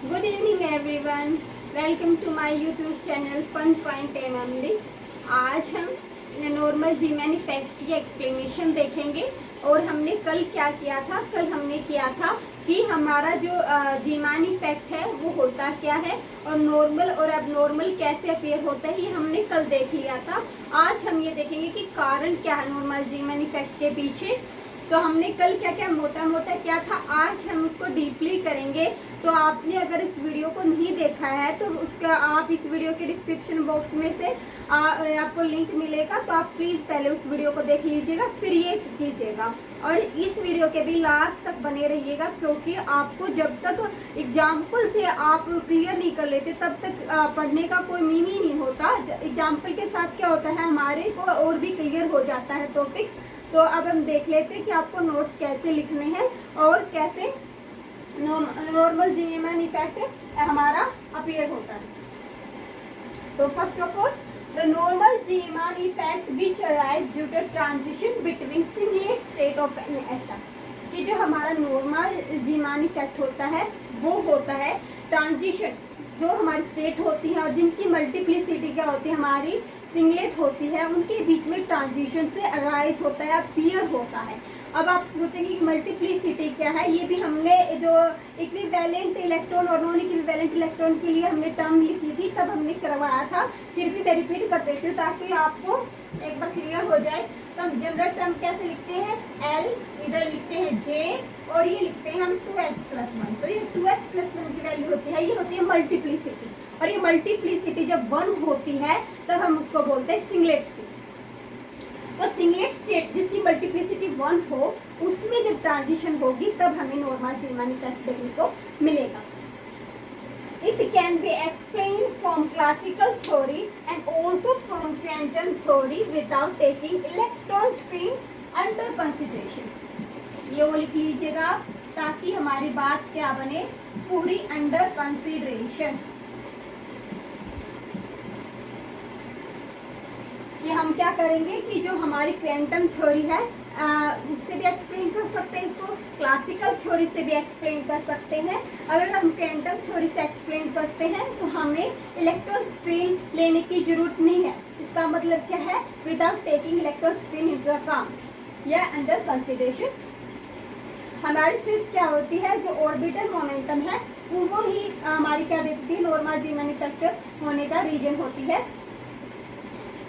Good evening everyone. Welcome to my YouTube channel Fun Point MMD. आज हम normal Zeeman effect की explanation देखेंगे। और हमने कल क्या किया था? कल हमने किया था कि हमारा जो जीमान इफेक्ट है वो होता क्या है और नॉर्मल और एबनॉर्मल कैसे अपीयर होता है, ये हमने कल देख लिया था। आज हम ये देखेंगे कि कारण क्या है नॉर्मल जीमान इफेक्ट के पीछे। तो हमने कल क्या क्या मोटा मोटा क्या था, आज हम उसको डीपली करेंगे। तो आपने अगर इस वीडियो को नहीं देखा है तो उसका आप इस वीडियो के डिस्क्रिप्शन बॉक्स में से आपको लिंक मिलेगा, तो आप प्लीज़ पहले उस वीडियो को देख लीजिएगा, फिर ये कीजिएगा। और इस वीडियो के भी लास्ट तक बने रहिएगा, क्योंकि आपको जब तक एग्जाम्पल से आप क्लियर नहीं कर लेते तब तक पढ़ने का कोई मीनिंग ही नहीं होता। एग्जाम्पल के साथ क्या होता है, हमारे को और भी क्लियर हो जाता है टॉपिक। तो अब हम देख लेते हैं कि आपको नोट्स कैसे लिखने हैं और कैसे नॉर्मल जीएमएन इफेक्ट हमारा अपीयर होता है। तो first of all, the normal Zeeman effect which arise due to transition between singlet state of an atom. कि जो हमारा नॉर्मल जीएमएन इफेक्ट होता है वो होता है ट्रांजिशन, जो हमारी स्टेट होती है और जिनकी मल्टीप्लिसिटी क्या होती है, हमारी सिंगलेट होती है, उनके बीच में ट्रांजिशन से अराइज होता है, अपीयर होता है। अब आप सोचेंगे कि मल्टीप्लिसिटी क्या है, ये भी हमने जो इक्विवेलेंट इलेक्ट्रॉन और नॉन इक्विवेलेंट इलेक्ट्रॉन के लिए हमने टर्म लिखी थी तब हमने करवाया था, फिर भी मैं रिपीट कर देती हूँ ताकि आपको एक बार क्लियर हो जाए। तो हम जनरल टर्म कैसे लिखते हैं, L, इधर लिखते हैं J और ये लिखते हैं हम 2s+1। तो ये 2s+1 की वैल्यू होती है, ये होती है मल्टीप्लिसिटी। और ये मल्टीप्लिसिटी जब 1 होती है तब हम उसको बोलते हैं सिंगलेट स्टेट। तो सिंगलेट स्टेट जिसकी मल्टीप्लिसिटी 1 हो, उसमें जब ट्रांजिशन होगी तब हमें नॉर्मल जीएमएन इफेक्ट देखने को मिलेगा। It can be explained from classical theory and also from quantum theory without taking electron spin under consideration। ये वो लिख लीजिएगा ताकि हमारी बात क्या बने, पूरी अंडर कंसिडरेशन। कि हम क्या करेंगे कि जो हमारी क्वांटम थ्योरी है उससे भी एक्सप्लेन कर सकते हैं, इसको क्लासिकल थ्योरी से भी एक्सप्लेन कर सकते हैं। अगर हम क्वांटम थ्योरी से एक्सप्लेन करते हैं तो हमें इलेक्ट्रॉन स्पिन लेने की जरूरत नहीं है। इसका मतलब क्या है, without taking electron spin into account या अंडर कंसिडरेशन। हमारी सिर्फ क्या होती है, जो ऑर्बिटल मोमेंटम है वो ही हमारी क्या देती है, नॉर्मल जीएमएन इफेक्ट होने का रीजन होती है।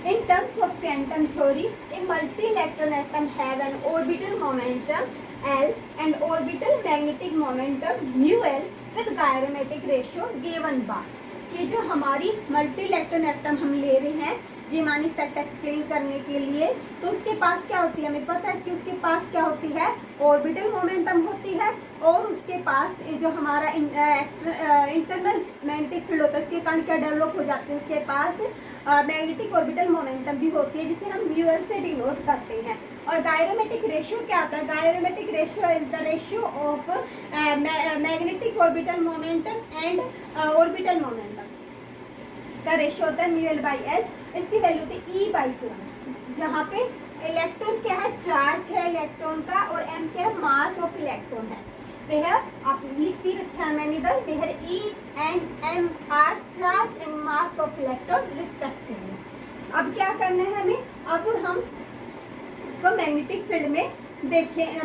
In terms of quantum theory, a multi-electron atom have an orbital momentum L and orbital magnetic momentum mu L with gyrometric ratio given by। कि जो हमारी मल्टी इलेक्ट्रॉन एटम हम ले रहे हैं जीएमएन इफेक्ट एक्सप्लेन करने के लिए, तो उसके पास क्या होती है, हमें पता है कि उसके पास क्या होती है, ऑर्बिटल मोमेंटम होती है। और उसके पास जो हमारा इंटरनल मैग्नेटिक फील्ड होता है, उसके कारण क्या डेवलप हो जाते हैं, उसके पास मैग्नेटिक ऑर्बिटल मोमेंटम भी होती है, जिसे हम म्यू एल से डिनोट करते हैं। और गायरोमेट्रिक रेशियो क्या होता है, गायरोमेट्रिक ratio is the ratio of magnetic orbital momentum and orbital momentum. इसका रेशियो होता है म्यू एल बाई एल। इसकी वैल्यू होती है E/2, जहाँ पे इलेक्ट्रॉन क्या है, चार्ज है इलेक्ट्रॉन का, और m क्या है, मास ऑफ इलेक्ट्रॉन है। आप लिख भी रखा है मैंने इधर, E and m are charge and mass of electron respectively। अब क्या करना है हमें, अब हम इसको मैग्नेटिक फील्ड में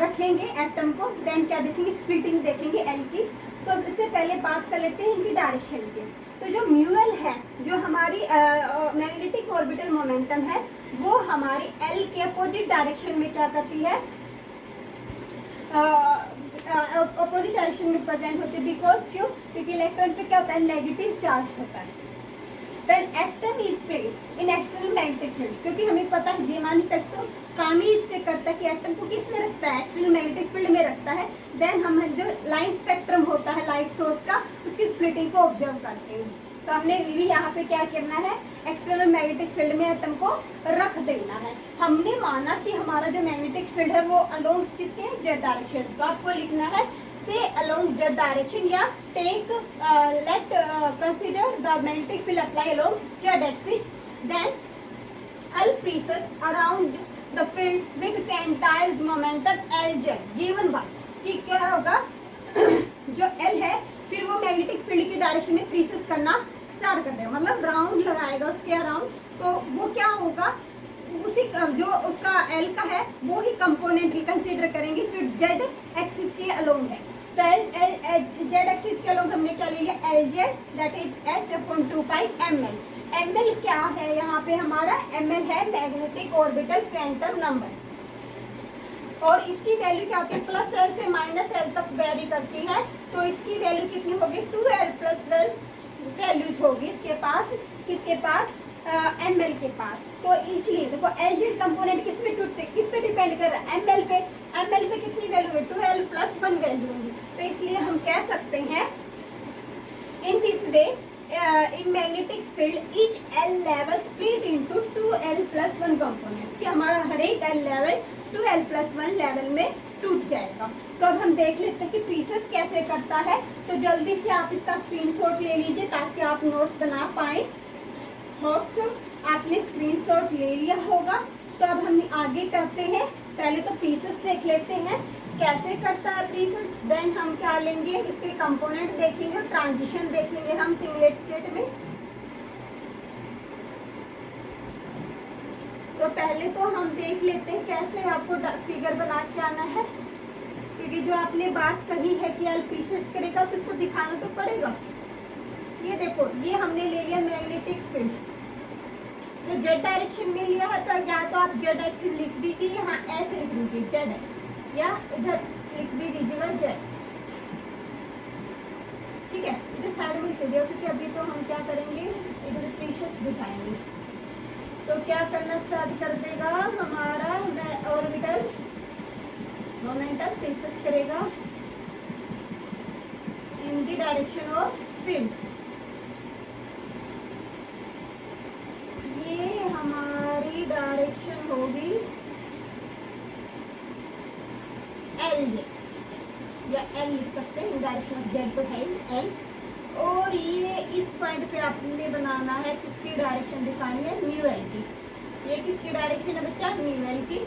रखेंगे एटम को, देन क्या देखेंगे, स्प्लिटिंग देखेंगे एल की। तो इससे पहले बात कर लेते हैं इनकी डायरेक्शन की। तो जो म्यूएल है, जो हमारी मैग्नेटिक ऑर्बिटल मोमेंटम है, वो हमारी एल के अपोजिट डायरेक्शन में क्या करती है, अपोजिट डायरेक्शन में प्रेजेंट होती है। बिकॉज क्यों, क्योंकि इलेक्ट्रॉन पे क्या होता है, नेगेटिव चार्ज होता है। When atom is placed in external magnetic field, क्योंकि हमें पता है जीएमएन इफेक्ट तो काम ही इससे करता है कि एटम को किस में रखता है, एक्सटर्नल मैग्नेटिक फील्ड में रखता है। देन हम जो लाइन स्पेक्ट्रम होता है लाइट सोर्स का, उसकी स्प्लिटिंग को ऑब्जर्व करते हैं। तो हमने भी यहाँ पे क्या करना है, एक्सटर्नल मैग्नेटिक फील्ड में एटम को रख देना है। हमने माना कि हमारा जो मैग्नेटिक फील्ड है वो अलोंग किसके, जेड डायरेक्शन। तो आपको लिखना है say along z direction या take let consider the magnetic field apply along z axis, then L presses around the field with quantized momentum Lz given by। कि क्या होगा, जो L है फिर वो मैग्नेटिक फील्ड उसकी डायरेक्शन में प्रीसेस करना स्टार्ट कर देगा, मतलब राउंड लगाएगा उसके अराउंड। तो वो क्या होगा, उसी जो उसका एल का है वो ही कंपोनेंट कंसीडर करेंगे जो जेड एक्सिस के अलोंग है। तो जेड एक्सिस के अलोंग हमने क्या ले लिया, l z that is h upon 2 pi m l. M l क्या है यहाँ पे हमारा, एम एल है मैग्नेटिक ऑर्बिटल क्वांटम नंबर, और इसकी वैल्यू क्या होती है, प्लस एल से माइनस एल तक वेरी करती है। तो इसकी वैल्यू कितनी होगी, 2l प्लस वेल वैल्यूज होगी इसके पास, किसके पास, एम एल के पास। तो इसलिए देखो एल जेड कंपोनेंट किस पे डिपेंड कर रहा है, एम एल पे। एम एल पे कितनी वैल्यू है, 2l प्लस 1 वैल्यू होगी। तो इसलिए हम कह सकते हैं in this way in magnetic field each L level split into 2l plus 1 component, कि हमारा हर एक L level 2l plus 1 level में टूट जाएगा। तो अब हम देख लेते हैं कि प्रीसेस कैसे करता है। तो जल्दी से आप इसका स्क्रीनशॉट ले लीजिए ताकि आप नोट्स बना पाए। होप्स आपने स्क्रीनशॉट ले लिया होगा। तो अब हम आगे करते हैं, पहले तो प्रीसेस देख लेते हैं कैसे करता है प्रीसेस, देन हम क्या लेंगे, इसके कंपोनेंट देखेंगे, ट्रांजिशन देखेंगे हम सिंगलेट स्टेट में। तो पहले तो हम देख लेते हैं कैसे आपको फिगर बना के आना है, क्योंकि जो आपने बात कही है कि एल प्रीसेस करेगा तो उसको दिखाना तो पड़ेगा। ये देखो, ये हमने ले लिया मैग्नेटिक फील्ड, जो जेड डायरेक्शन में लिया है। तो या तो आप जेड एक्सिस लिख दीजिए, यहाँ ऐसे लिख दीजिए जेड है, या इधर लिख भी दीजिएगा जेड, ठीक है। इधर साइड में लिख दिया, क्योंकि अभी तो हम क्या करेंगे, इधर प्रीसेस दिखाएंगे। तो क्या करना स्टार्ट कर देगा हमारा ऑर्बिटल मोमेंटम प्रीसेस करेगा in the direction of field. ये हमारी डायरेक्शन होगी एल जे, या एल लिख सकते हैं, डायरेक्शन ऑफ जेड तो है एल। और ये इस पॉइंट पे आपने बनाना है, किसकी डायरेक्शन दिखानी है, न्यू एल की। ये किसकी डायरेक्शन है बच्चा, न्यू एल की।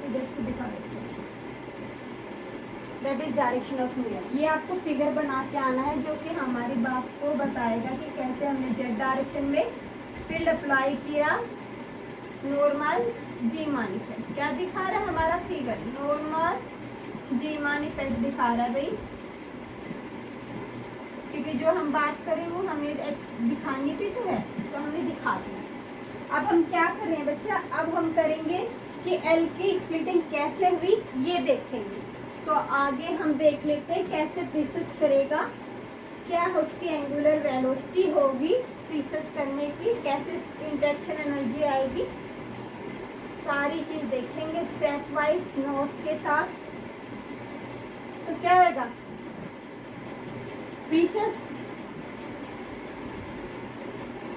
इधर से दिखा देते हैं, that is direction of new L. ये आपको फिगर बना के आना है जो कि हमारी बात को बताएगा कि कैसे हमने जेड डायरेक्शन में फील्ड अप्लाई किया। नॉर्मल जी मान इफेक्ट क्या दिखा रहा है हमारा फिगर, नॉर्मल जी मान इफेक्ट दिखा रहा है भाई, क्योंकि जो हम बात करें वो हमें दिखानी भी तो है, तो हमने दिखा दिया। अब हम क्या कर रहे हैं बच्चा, अब हम करेंगे कि एल की स्प्लिटिंग कैसे हुई ये देखेंगे। तो आगे हम देख लेते हैं कैसे प्रीसेस करेगा, क्या उसकी एंगुलर वेलोसिटी होगी प्रीसेस करने की, कैसे इंटरेक्शन एनर्जी आएगी, सारी चीज देखेंगे स्टेप वाइज नोट्स के साथ। तो क्या होगा,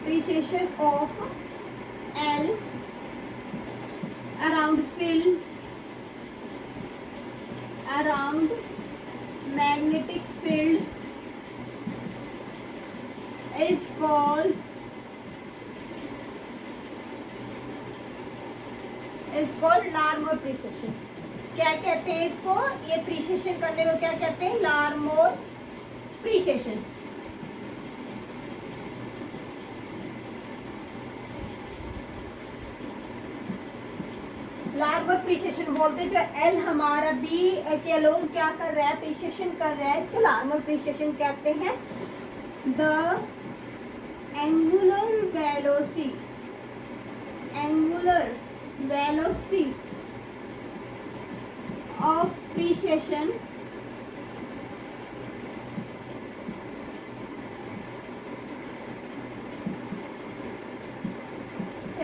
precession of L around field around magnetic field is called Larmor precession. क्या कहते हैं इसको, ये प्रीसेशन करने को क्या कहते हैं, लार्मोर प्रीसेशन। लार्मोर प्रीसेशन बोलते हैं, जो एल हमारा बी के लोग क्या कर रहा है, प्रीसेशन कर रहा है, इसको लार्मोर प्रीसेशन कहते हैं। The angular velocity of precession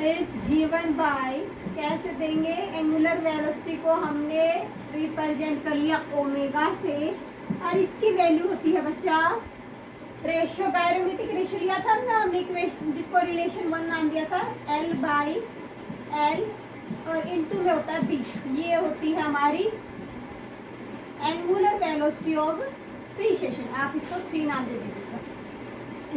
is given by, कैसे देंगे, एंगुलर वेलोसिटी को हमने रिप्रेजेंट कर लिया ओमेगा से, और इसकी वैल्यू होती है बच्चा रेशियो, गायरोमेट्रिक रेशियो लिया था ना हमने इक्वेशन, जिसको रिलेशन 1 नाम दिया था, L बाई L और इनटू में होता है B। ये होती है हमारी एंगुलर वेलोसिटी ऑफ प्रीसेशन, आप इसको 3 नाम दे दीजिएगा।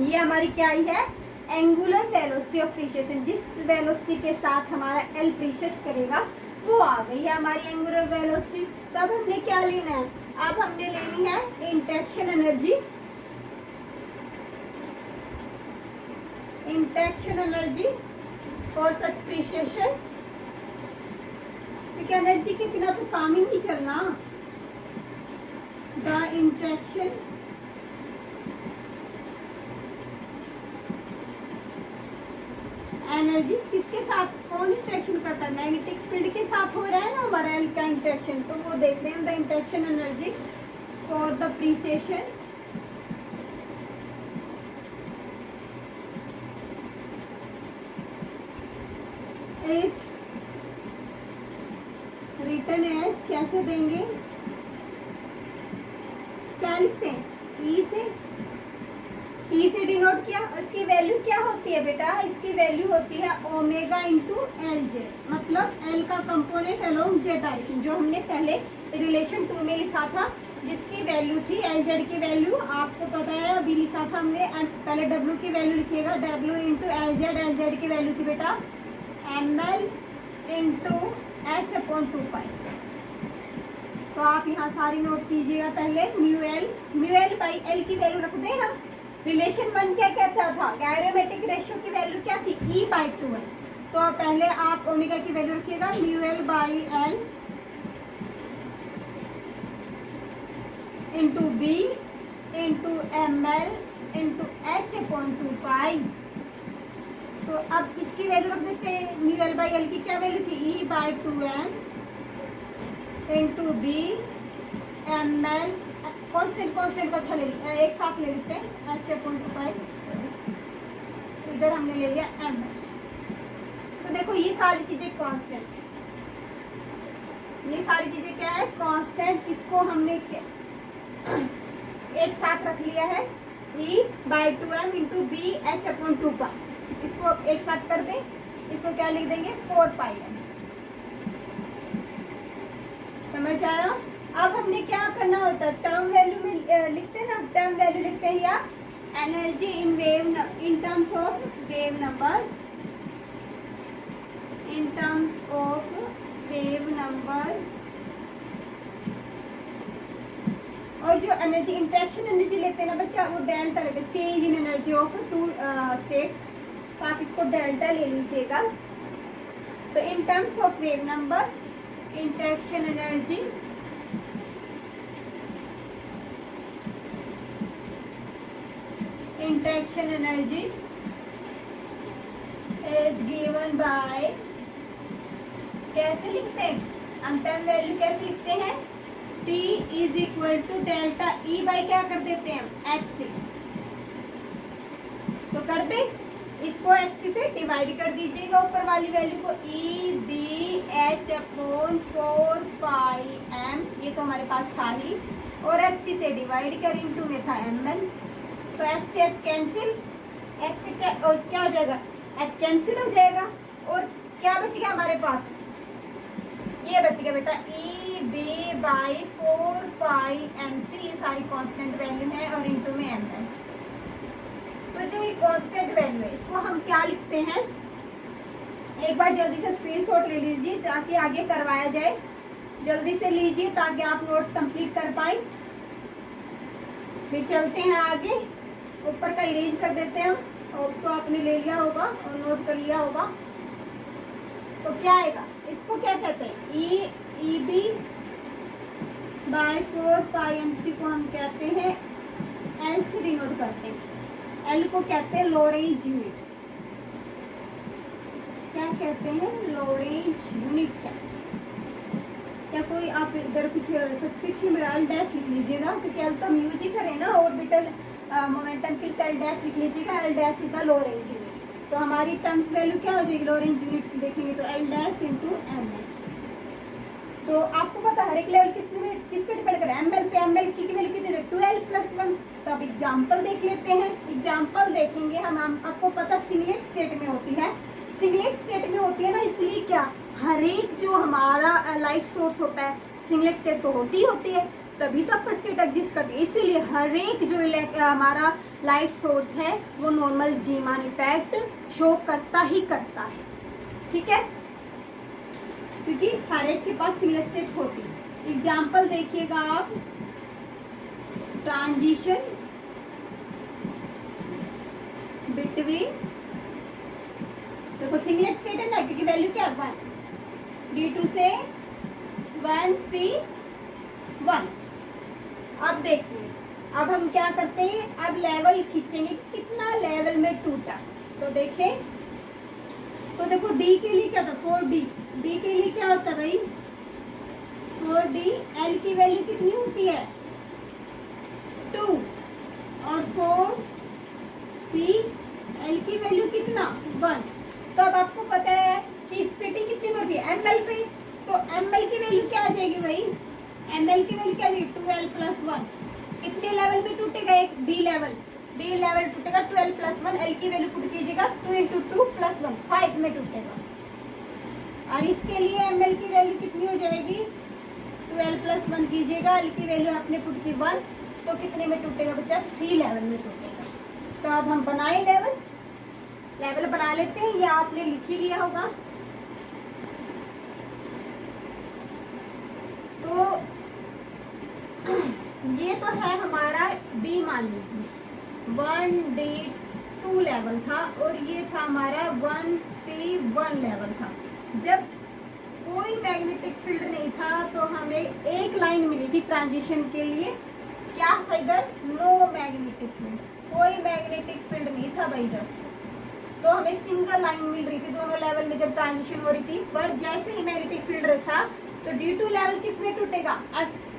ये हमारी क्या ही है, एंगुलर वेलोसिटी ऑफ प्रीसिएशन, जिस वेलोसिटी के साथ हमारा एल प्रीसियस करेगा वो आ गई है हमारी एंगुलर वेलोसिटी। तो अब हमने क्या लेना है, अब हमने लेनी है interaction energy, interaction energy for such precession, क्योंकि एनर्जी के बिना तो काम ही नहीं चलना। द इंटरेक्शन एनर्जी किसके साथ, कौन इंटरेक्शन करता है, मैग्नेटिक फील्ड के साथ हो रहा है ना हमारा एल का इंटरेक्शन, तो वो देखते हैं the interaction energy for the precession is written as, कैसे देंगे, क्या लिखते हैं, ई से डिनोट किया, और इसकी वैल्यू क्या होती है बेटा, इसकी वैल्यू होती है ओमेगा इंटू एल जेड, मतलब एल का कंपोनेंट अलोंग जेड डायरेक्शन, जो हमने पहले रिलेशन 2 में लिखा था, जिसकी वैल्यू थी एल जेड की वैल्यू आपको पता है, अभी लिखा था हमने, पहले डब्ल्यू की वैल्यू लिखिएगा, डब्ल्यू इंटू एल जेड की वैल्यू थी बेटा m l into h upon 2 pi. तो आप यहाँ सारी नोट कीजिएगा, पहले म्यू एल बाई एल की वैल्यू रख दें हम। रिलेशन 1 क्या कहता था, गायरोमेट्रिक रेशियो की वैल्यू क्या थी, E/2 है। तो पहले आप ओमेगा की वैल्यू रखिएगा, mu L by l into b into m l into h upon 2 pi. तो अब इसकी वैल्यू रख देते हैं, म्यू एल बाई एल की क्या वैल्यू थी, E/2m into b m l, constant को अच्छा ले एक साथ ले लेते हैं, एच अपॉन 2 पाई, इधर हमने ले लिया एम। तो देखो ये सारी चीजें कांस्टेंट, ये सारी चीजें क्या है, कांस्टेंट, इसको हमने एक साथ रख लिया है, E/2m into b h upon 2 pi, इसको एक साथ कर दें, इसको क्या लिख देंगे 4 पाई। समझ आया। अब हमने क्या करना होता है, टर्म वैल्यू में लिखते हैं ना, टर्म वैल्यू लिखते हैं या energy in wave in terms of wave number, in terms of wave number, और जो एनर्जी इंटरेक्शन एनर्जी लेते हैं ना बच्चा, वो डेल्टा लेते हैं, change in energy of 2 states, तो आप इसको डेल्टा ले लीजिएगा। तो in terms of wave number, interaction energy is given by, कैसे लिखते हैं हम, टर्म वैल्यू कैसे लिखते हैं, T is equal to delta E by क्या कर देते हैं HC, तो कर दे, इसको HC से डिवाइड कर दीजिएगा ऊपर वाली वैल्यू को, EBH अपॉन 4 पाई m, ये तो हमारे पास था ही, और HC से डिवाइड कर, इनटू में था ml, तो H से H कैंसिल, H से क्या हो जाएगा, H कैंसिल हो जाएगा, और क्या बच गया हमारे पास, ये बच गया बेटा EB बाई 4 पाई MC, ये सारी कांस्टेंट वैल्यू है, और इनटू में ml। तो जो ये कांस्टेंट वैल्यू है, इसको हम क्या लिखते हैं, एक बार जल्दी से स्क्रीनशॉट ले लीजिए ताकि आगे करवाया जाए, जल्दी से लीजिए ताकि आप नोट्स कंप्लीट कर पाए। फिर चलते हैं आगे, ऊपर का इरेज कर देते हैं हम, ऑप्शो आपने ले लिया होगा और नोट कर लिया होगा। तो क्या आएगा, इसको क्या कहते हैं, EB बाई 4 पाई MC को हम कहते हैं, L से डिनोट करते हैं, L को कहते हैं लोरेंज यूनिट, क्या कहते हैं, लोरेंज यूनिट। क्या कोई आप इधर कुछ सब्सक्रिप्शन में एल डैश लिख लीजिएगा, क्योंकि एल तो हम यूज ही करें ना, ऑर्बिटल मोमेंटम के लिए एल डैश लिख लीजिएगा, एल डैश का लोरेंज यूनिट। तो हमारी टर्म्स वैल्यू क्या हो जाएगी, लोरेंज यूनिट देखेंगे तो l dash into m l. तो आपको पता हर एक लेवल किस पे डिपेंड करे, एम एल पे, एम एल की वैल्यू कितनी है 12+1। तो अब एग्जाम्पल देख लेते हैं, एग्जाम्पल देखेंगे हम आपको पता सिंगलेट स्टेट में होती है, सिंगलेट स्टेट में होती है ना, इसलिए क्या हर एक जो हमारा लाइट सोर्स होता है, सिंगलेट स्टेट तो होती है, तभी तो फर्स्ट स्टेट एग्जिस्ट करती है, इसीलिए हर एक जो हमारा लाइट सोर्स है वो नॉर्मल जीमान इफेक्ट शो करता ही करता है, ठीक है, क्योंकि हर एक के पास सिंगल स्टेट होती है। एग्जाम्पल देखिएगा आप, ट्रांजिशन बिटवीन, देखो सिंगल स्टेट है ना, क्योंकि वैल्यू क्या है 1, D2 से 1 3 1। अब देखिए, अब हम क्या करते हैं, अब लेवल खींचेंगे, कितना लेवल में टूटा। तो देखें, तो देखो D के लिए क्या था 4D, D के लिए क्या होता है भाई 4D, L की वैल्यू कितनी होती है 2, और 4P L की वैल्यू कितना 1। तो अब आपको पता है कि स्प्लिटिंग कितनी होती है ml पे, तो ml की वैल्यू क्या आ जाएगी भाई, ml की वैल्यू क्या होगी 2L + 1। कितने लेवल में टूटेगा, एक D लेवल टूटेगा 12 + 1, L की वैल्यू पुट कीजिएगा 2 × 2 + 1 5 में टूटेगा। और इसके लिए ml की वैल्यू कितनी हो जाएगी 12 + 1 कीजिएगा, L की वैल्यू आपने पुट की 1, तो कितने में टूटेगा बच्चा 3 लेवल में टूटेगा। तो अब हम बनाए लेवल बना लेते हैं, या आपने लिख ही लिया होगा। तो ये तो है हमारा D, मान लीजिए 1D2 लेवल था, और ये था हमारा 1P1 लेवल था। जब कोई मैग्नेटिक फील्ड नहीं था तो हमें एक लाइन मिली थी ट्रांजिशन के लिए, क्या था इधर नो मैग्नेटिक फील्ड, कोई मैग्नेटिक फील्ड नहीं था भाई इधर, तो हमें सिंगल लाइन मिल रही थी दोनों लेवल में जब ट्रांजिशन हो रही थी। पर जैसे ही मैग्नेटिक फील्ड था तो D2 लेवल किस में टूटेगा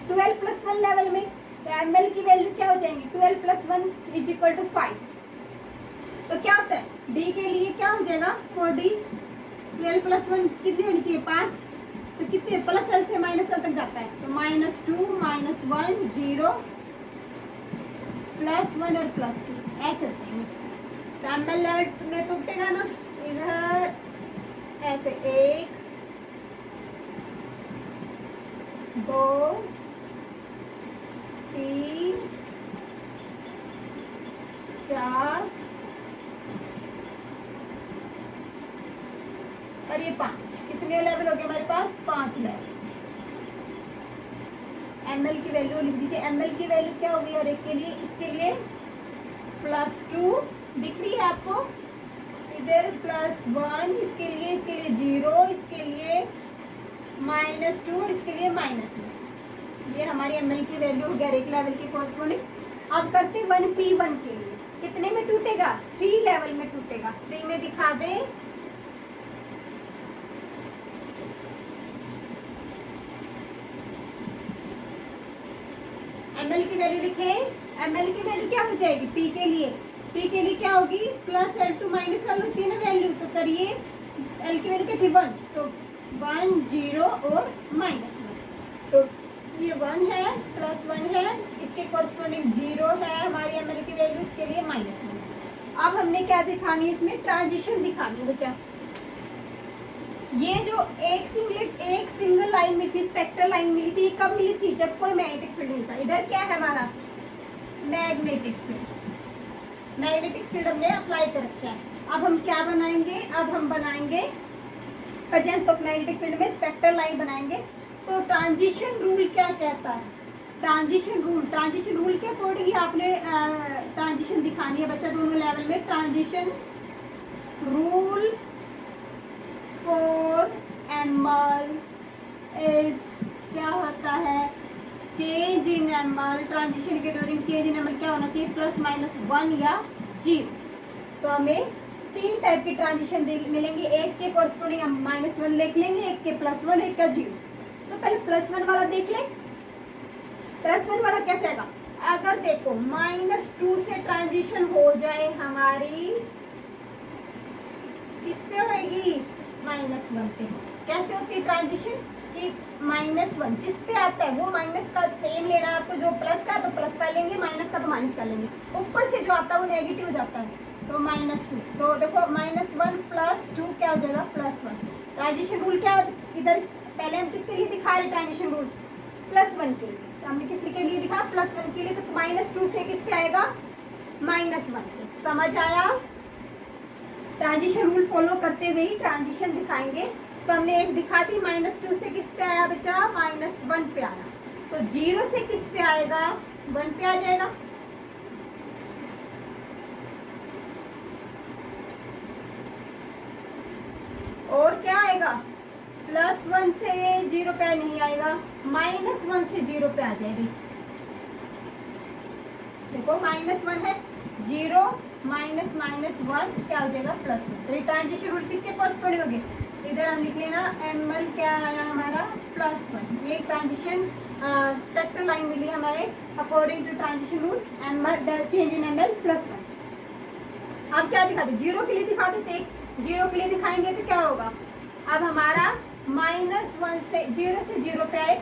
12 + 1 लेवल में, तो ml की वैल्यू क्या हो जाएंगी 12 + 1 = 5। तो क्या होता है D के लिए क्या हो जाएगा 4D, 12 + 1 कितनी होनी चाहिए 5, तो कितने प्लस L से माइनस L तक जाता है, तो -2 -1 0 +1 और +2 ऐसे जाएंगे। तो ml लेवल में टूटेगा ना इधर ऐसे 1 2 3 4 और ये 5, कितने लेवल हो गए हमारे पास 5 लेवल। ml की वैल्यू लिख दीजिए, ml की वैल्यू क्या होगी और एक के लिए, इसके लिए +2 दिख रही है आपको, इधर +1, इसके लिए 0, इसके लिए -2 और इसके लिए -1। ये हमारी ml की वैल्यू हो गया एक लेवल की कोरस्पॉन्डिंग। अब करते 1P1 के लिए, कितने में टूटेगा 3 लेवल में टूटेगा, 3 में दिखा दें, ml की वैल्यू लिखें, ml की वैल्यू क्या हो जाएगी P के लिए क्या होगी +L2 -L होती है ना वैल्यू, तो करिए L की वैल्यू क्या थी 1, तो 1 0 और -1, तो ये 1 है +1 है, इसके कोरस्पॉन्डिंग 0 है हमारी ml की वैल्यू, इसके लिए -1। अब हमने क्या दिखानी है इसमें ट्रांजिशन दिखानी है बच्चा। ये जो एक सिंगल लाइन में थी, स्पेक्ट्रल लाइन मिली थी, कब मिली थी जब कोई मैग्नेटिक फील्ड नहीं था। इधर क्या है हमारा मैग्नेटिक फील्ड हमने अप्लाई कर रखा है। अब हम क्या बनाएंगे, अब हम बनाएंगे प्रेजेंस ऑफ मैग्नेटिक फील्ड में स्पेक्ट्रल लाइन बनाएंगे। तो ट्रांजिशन रूल क्या कहता है, ट्रांजिशन रूल के अकॉर्डिंग आपने ट्रांजिशन दिखानी है बच्चा दोनों लेवल में। Transition rule for ml is क्या होता है, चेंज इन ml, ट्रांजिशन के ड्यूरिंग चेंज इन ml क्या होना चाहिए +-1 या 0। तो हमें 3 टाइप की ट्रांजिशन मिलेंगे, एक के कोरस्पॉन्डिंग हम -1 लिख लेंगे, एक के +1, एक का 0। तो पहले +1 वाला देख लें, +1 वाला कैसे आएगा, अगर देखो -2 से ट्रांजिशन हो जाए हमारी, किस पे होगी -1 पे। कैसे होती है ट्रांजिशन कि -1 जिस पे आता है वो माइनस का सेम लेना है आपको, जो प्लस का तो प्लस का लेंगे, माइनस का तो माइनस का लेंगे, ऊपर से जो आता है वो नेगेटिव हो जाता है, तो -2। तो देखो -1 + 2 क्या हो जाएगा +1। ट्रांजिशन रूल क्या इधर पहले हम किसके लिए दिखा रहे ट्रांजिशन रूल +1 के लिए, तो हमने किसके लिए दिखा +1 के लिए, तो -2 से किस पे आएगा -1 पे। समझ आया? ट्रांजिशन रूल फॉलो करते हुए ही ट्रांजिशन दिखाएंगे। तो हमने एक दिखा दी, -2 से किस पे आया बच्चा? -1 पे आया। तो 0 से किस पे आएगा? 1 पे आ जाएगा। और क्या आएगा? +1 से 0 पे नहीं आएगा, -1 से 0 पे आ जाएगी। देखो -1 है, 0 -1 क्या हो जाएगा? +1। तो ये ट्रांजिशन रूल किसके कॉरस्पॉन्डिंग होगी? इधर हम लिख लेना ml क्या आया हमारा? +1। ये ट्रांजिशन स्पेक्ट्रल लाइन मिली हमारे according to transition rule change in ml +1। अब क्या दिखा दे? 0 के लिए दिखा देते। 0 के लिए दिखाएंगे तो क्या होगा? अब हमारा -1 से 0 से 0 पे आए,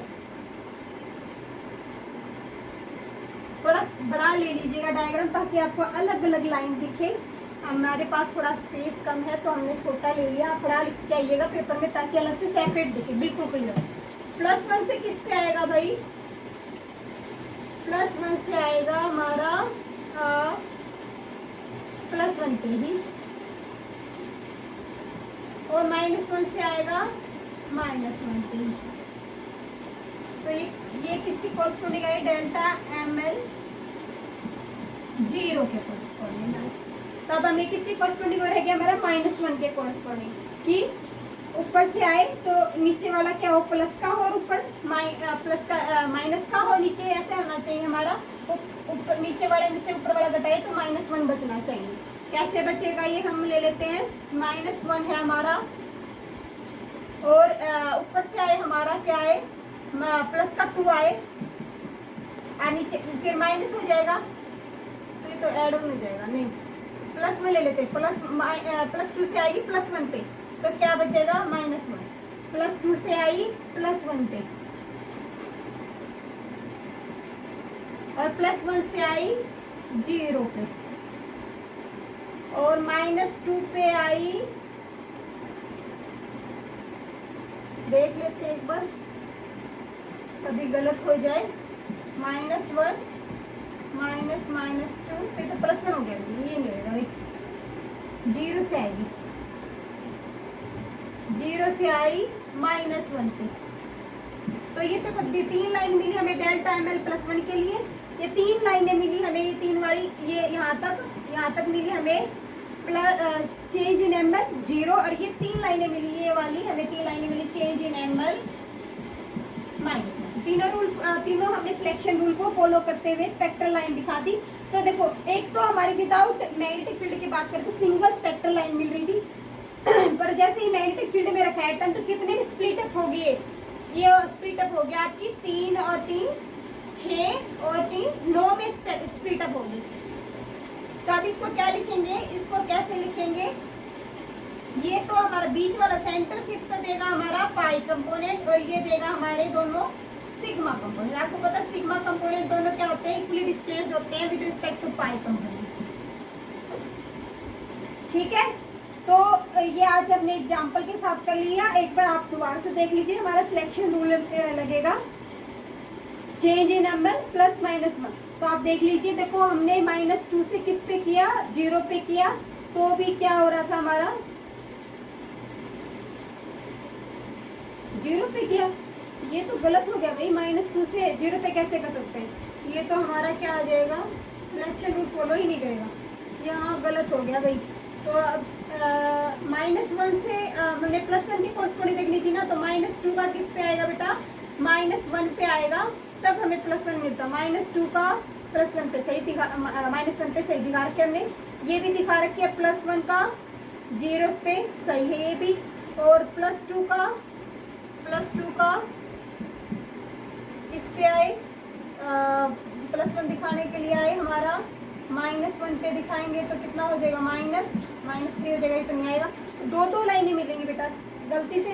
थोड़ा बड़ा ले लीजिएगा डायग्राम ताकि आपको अलग अलग लाइन दिखे। हमारे पास थोड़ा स्पेस कम है तो हमने छोटा ले लिया। आप बड़ा लिख के आइएगा पेपर में ताकि अलग से सेपरेट दिखे, बिल्कुल क्लियर। +1 से किस पे आएगा भाई? +1 से आएगा हमारा +1 पे ही, और -1 से आएगा -1 पे ही। तो ये किसकी कॉरस्पॉन्डिंग है? डेल्टा ml 0 के कॉरस्पॉन्डिंग है। तब हमें किसकी कॉरस्पॉन्डिंग हो रहेगी? हमारा -1 के कॉरस्पॉन्डिंग। कि ऊपर से आए तो नीचे वाला क्या हो? प्लस का हो, और ऊपर प्लस का माइनस का हो, नीचे ऐसे होना चाहिए हमारा। ऊपर नीचे वाले में से ऊपर वाला घटाए तो -1 बचना चाहिए। कैसे बचेगा ये हम ले लेते हैं। -1 है हमारा, और ऊपर से आए हमारा क्या है? प्लस का 2 आए, और नीचे फिर माइनस हो जाएगा, तो ये तो ऐड हो जाएगा। नहीं, +1 ले लेते। +2 से आएगी +1 पे, तो क्या बचेगा? -1। +2 से आई +1 पे, और +1 से आई 0 पे, और -2 पे आई, देख लेते एक बार कभी गलत हो जाए। -1 -2 तो ये तो +1 हो गया, ये नहीं रहेगा भाई। 0 से आएगी, 0 से आई -1 पे। तो ये तो 3 लाइन मिली हमें डेल्टा ml +1 के लिए। ये 3 लाइनें मिली हमें, ये 3 वाली, ये यहाँ तक मिली हमें चेंज इन ml 0, और ये 3 लाइनें मिली, ये वाली हमें 3 लाइनें मिली चेंज इन ml -1। तीनों हमने सिलेक्शन रूल को फॉलो करते हुए स्पेक्ट्रल लाइन दिखा दी। तो देखो, एक तो हमारे विदाउट मैग्नेटिक फील्ड की बात करते सिंगल स्पेक्ट्रल लाइन मिल रही थी, पर जैसे ही मैग्नेटिक फील्ड में रखा एटम तो कितने में स्प्लिट अप हो गए? ये स्प्लिट अप हो गया आपकी 3 और 3 6 और 3 9 में स्प्लिट अप होगी। तो अब इसको क्या लिखेंगे? इसको कैसे लिखेंगे? ये तो हमारा बीच वाला सेंटर शिफ्ट तो देगा हमारा पाई कंपोनेंट, और ये देगा हमारे दोनों सिग्मा कंपोनेंट। आपको पता है सिग्मा कंपोनेंट दोनों क्या होते हैं? इक्वली डिस्प्लेस्ड होते हैं with respect to pi component. ठीक है, तो ये आज हमने एग्जांपल के साथ कर लिया। एक बार आप दोबारा से देख लीजिए, हमारा सिलेक्शन रूल लगेगा चेंज इन ml +-1। तो आप देख लीजिए, देखो हमने -2 से किस पे किया? 0 पे किया, तो भी क्या हो रहा था हमारा? 0 पे किया। ये तो गलत हो गया भाई, -2 से 0 पे कैसे कर सकते हैं? ये तो हमारा क्या आ जाएगा? सिलेक्शन रूल फॉलो ही नहीं करेगा, यहाँ गलत हो गया भाई। तो -1 से हमने +1 की कॉरस्पॉन्डिंग देखनी थी ना, तो -2 का किस पे आएगा बेटा? -1 पे आएगा, तब हमें +1 मिलता। -2 का +1 पे सही दिखा, -1 पे सही दिखा रखे हमने। ये भी दिखा रखी है +1 का 0 पे सही है ये भी, और +2 का इस पे आए +1 दिखाने के लिए आए हमारा -1 पे दिखाएंगे तो कितना हो जाएगा? -3 हो जाएगा, ये तो नहीं आएगा। तो 2 लाइनें मिलेंगी बेटा, गलती से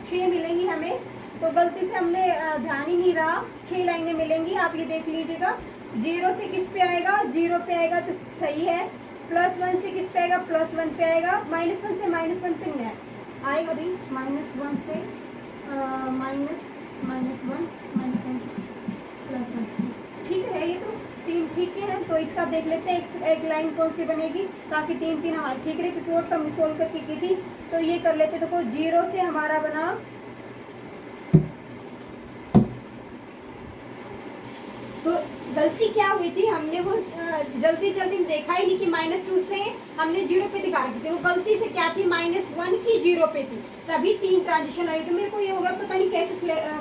6 मिलेंगी हमें, तो गलती से हमने ध्यान ही नहीं रहा। 6 लाइनें मिलेंगी, आप ये देख लीजिएगा। 0 से किस पे आएगा? 0 पे आएगा तो सही है। +1 से किस पे आएगा? +1 पे आएगा। -1 से -1 पे नहीं आएगा भाई, -1 से -1 +1। ठीक है, ये तो 3 ठीक है। तो इसका देख लेते हैं एक लाइन कौन सी बनेगी ताकि 3 हाँ ठीक रहे, क्योंकि और कम सोल्व करके की थी। तो ये कर लेते, देखो 0 से हमारा बना, तो गलती क्या हुई थी, हमने वो जल्दी जल्दी में देखा ही नहीं कि -2 से हमने 0 पे दिखा रखी थी। वो गलती से क्या थी, -1 की 0 पे थी, तभी 3 ट्रांजिशन आई। तो मेरे को ये होगा पता नहीं कैसे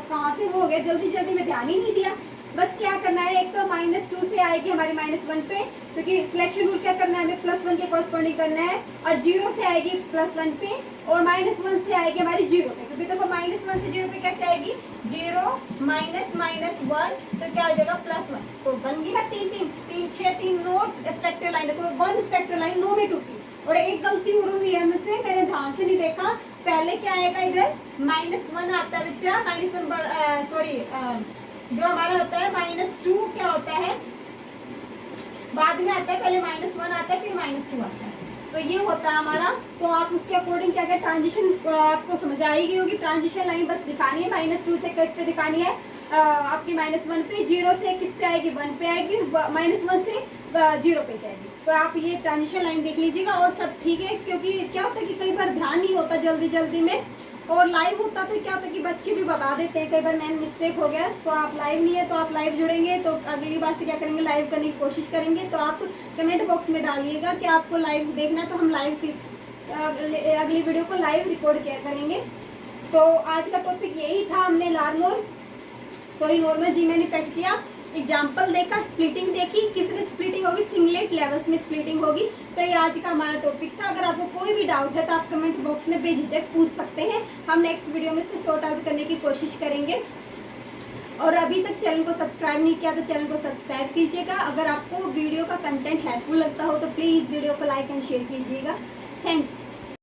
कहाँ से हो गया, जल्दी जल्दी में ध्यान ही नहीं दिया। बस क्या करना है, एक तो -2 से आएगी हमारी -1 पे, क्योंकि सिलेक्शन रूल क्या करना है, हमें +1 के कॉरस्पॉन्डिंग करना है, और 0 से आएगी +1 पे, और -1 से आएगी हमारी 0 पे। क्योंकि देखो -1 से 0 पे कैसे आएगी, 0 -1, तो क्या हो जाएगा +1। तो बन गई ना 3 6 3 9 स्पेक्ट्रल लाइन। देखो 1 स्पेक्ट्रल लाइन 9 में टूटी, और एक गलती और हुई है मुझसे, मैंने ध्यान से नहीं देखा। पहले क्या आएगा इधर, -1 आता है बच्चा, -1 सॉरी जो हमारा होता है -2 क्या होता है, बाद में आता है, पहले -1 आता है फिर -2 आता है। तो ये होता है हमारा। तो आप उसके अकॉर्डिंग क्या क्या ट्रांजिशन आपको समझ आएगी होगी। ट्रांजिशन लाइन बस दिखानी है, -2 से किस पे दिखानी है, आपकी -1 पे, 0 से किस पे आएगी, 1 पे आएगी, -1 से 0 पे जाएगी। तो आप ये ट्रांजिशन लाइन देख लीजिएगा, और सब ठीक है। क्योंकि क्या होता है कि कई बार ध्यान नहीं होता जल्दी जल्दी में, और लाइव होता तो क्या होता है कि बच्चे भी बता देते हैं कई बार मैम मिस्टेक हो गया। तो आप लाइव नहीं है, तो आप लाइव जुड़ेंगे तो अगली बार से क्या करेंगे, लाइव करने की कोशिश करेंगे। तो आप कमेंट बॉक्स में डालिएगा कि आपको लाइव देखना है, तो हम लाइव की अगली वीडियो को लाइव रिकॉर्ड किया करेंगे। तो आज का टॉपिक यही था। हमने नॉर्मल जीमेन इफेक्ट किया, एग्जाम्पल देखा, स्प्लिटिंग देखी, किसमें स्प्लिटिंग होगी, सिंगलेट लेवल्स में स्प्लिटिंग होगी। तो ये आज का हमारा टॉपिक था। अगर आपको कोई भी डाउट है तो आप कमेंट बॉक्स में बेझिझक पूछ सकते हैं, हम नेक्स्ट वीडियो में इसको सॉर्ट आउट करने की कोशिश करेंगे। और अभी तक चैनल को सब्सक्राइब नहीं किया तो चैनल को सब्सक्राइब कीजिएगा। अगर आपको वीडियो का कंटेंट हेल्पफुल लगता हो तो प्लीज़ वीडियो को लाइक एंड शेयर कीजिएगा। Thank you.